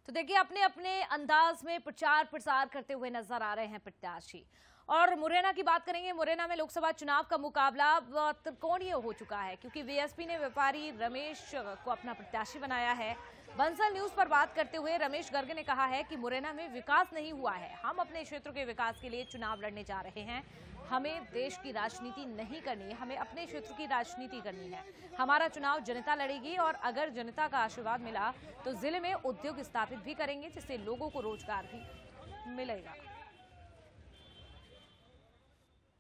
तो देखिए अपने अपने अंदाज में प्रचार प्रसार करते हुए नजर आ रहे हैं प्रत्याशी। और मुरैना की बात करेंगे। मुरैना में लोकसभा चुनाव का मुकाबला त्रिकोणीय हो चुका है क्योंकि बीएसपी ने व्यापारी रमेश को अपना प्रत्याशी बनाया है। बंसल न्यूज पर बात करते हुए रमेश गर्ग ने कहा है कि मुरैना में विकास नहीं हुआ है, हम अपने क्षेत्र के विकास के लिए चुनाव लड़ने जा रहे हैं। हमें देश की राजनीति नहीं करनी है, हमें अपने क्षेत्र की राजनीति करनी है। हमारा चुनाव जनता लड़ेगी और अगर जनता का आशीर्वाद मिला तो जिले में उद्योग स्थापित भी करेंगे जिससे लोगों को रोजगार भी मिलेगा।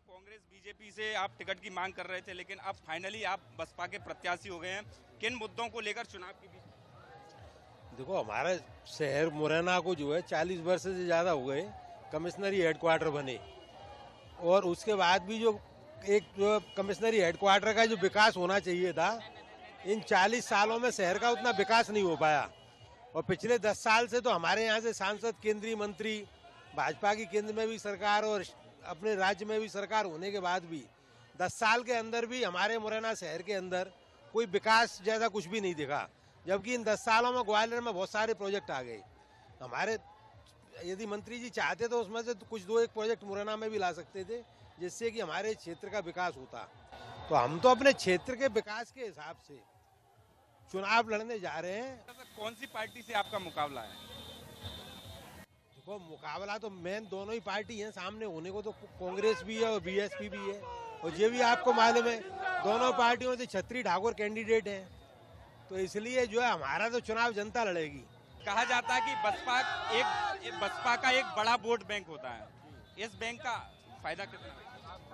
कांग्रेस बीजेपी से आप टिकट की मांग कर रहे थे, लेकिन अब फाइनली आप बसपा के प्रत्याशी हो गए हैं। किन मुद्दों को लेकर चुनाव के बीच? देखो, हमारे शहर मुरैना को जो है 40 वर्ष से ज्यादा हो गए कमिश्नरी हेडक्वार्टर बने, और उसके बाद भी जो कमिश्नरी हेडक्वार्टर का जो विकास होना चाहिए था, इन 40 सालों में शहर का उतना विकास नहीं हो पाया। और पिछले 10 साल से तो हमारे यहाँ से सांसद, केंद्रीय मंत्री, भाजपा की केंद्र में भी सरकार और अपने राज्य में भी सरकार होने के बाद भी 10 साल के अंदर भी हमारे मुरैना शहर के अंदर कोई विकास जैसा कुछ भी नहीं दिखा। जबकि इन 10 सालों में ग्वालियर में बहुत सारे प्रोजेक्ट आ गए। हमारे यदि मंत्री जी चाहते तो उसमें से तो कुछ 2-1 प्रोजेक्ट मुरैना में भी ला सकते थे जिससे कि हमारे क्षेत्र का विकास होता। तो हम तो अपने क्षेत्र के विकास के हिसाब से चुनाव लड़ने जा रहे हैं। कौन सी पार्टी से आपका मुकाबला है? देखो, मुकाबला तो मेन दोनों ही पार्टी हैं, सामने होने को तो कांग्रेस भी है और बीएसपी भी है। और ये भी आपको मालूम है दोनों पार्टियों से छत्री ठाकुर कैंडिडेट हैं, तो इसलिए जो है हमारा तो चुनाव जनता लड़ेगी। कहा जाता है कि बसपा का एक बड़ा वोट बैंक होता है, इस बैंक का फायदा कितना है?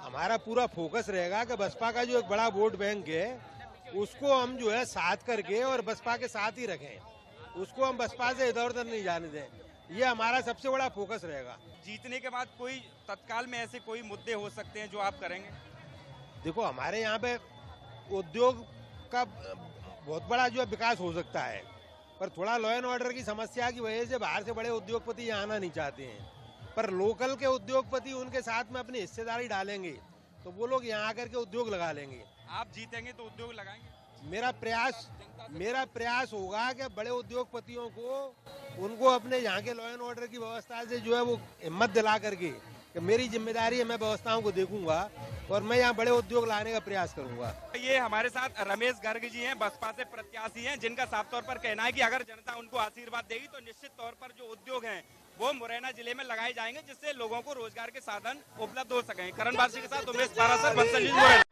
हमारा पूरा फोकस रहेगा कि बसपा का जो एक बड़ा वोट बैंक है उसको हम जो है साथ करके और बसपा के साथ ही रखें, उसको हम बसपा से इधर उधर नहीं जाने दें। ये हमारा सबसे बड़ा फोकस रहेगा। जीतने के बाद कोई तत्काल में ऐसे कोई मुद्दे हो सकते हैं जो आप करेंगे? देखो, हमारे यहाँ पे उद्योग का बहुत बड़ा जो है विकास हो सकता है, पर थोड़ा लॉ एंड ऑर्डर की समस्या की वजह से बाहर से बड़े उद्योगपति यहाँ आना नहीं चाहते हैं। पर लोकल के उद्योगपति उनके साथ में अपनी हिस्सेदारी डालेंगे तो वो लोग यहाँ आकर के उद्योग लगा लेंगे। आप जीतेंगे तो उद्योग लगाएंगे? मेरा प्रयास होगा कि बड़े उद्योगपतियों को उनको अपने यहाँ के लॉ एंड ऑर्डर की व्यवस्था से जो है वो हिम्मत दिला करके कि मेरी जिम्मेदारी है, मैं व्यवस्थाओं को देखूंगा और मैं यहाँ बड़े उद्योग लाने का प्रयास करूंगा। ये हमारे साथ रमेश गर्ग जी हैं, बसपा से प्रत्याशी हैं, जिनका साफ तौर पर कहना है कि अगर जनता उनको आशीर्वाद देगी तो निश्चित तौर पर जो उद्योग हैं वो मुरैना जिले में लगाए जाएंगे जिससे लोगों को रोजगार के साधन उपलब्ध हो सकें। करण बासी के साथ उमेश पारासर, बंसल न्यूज मुरैना।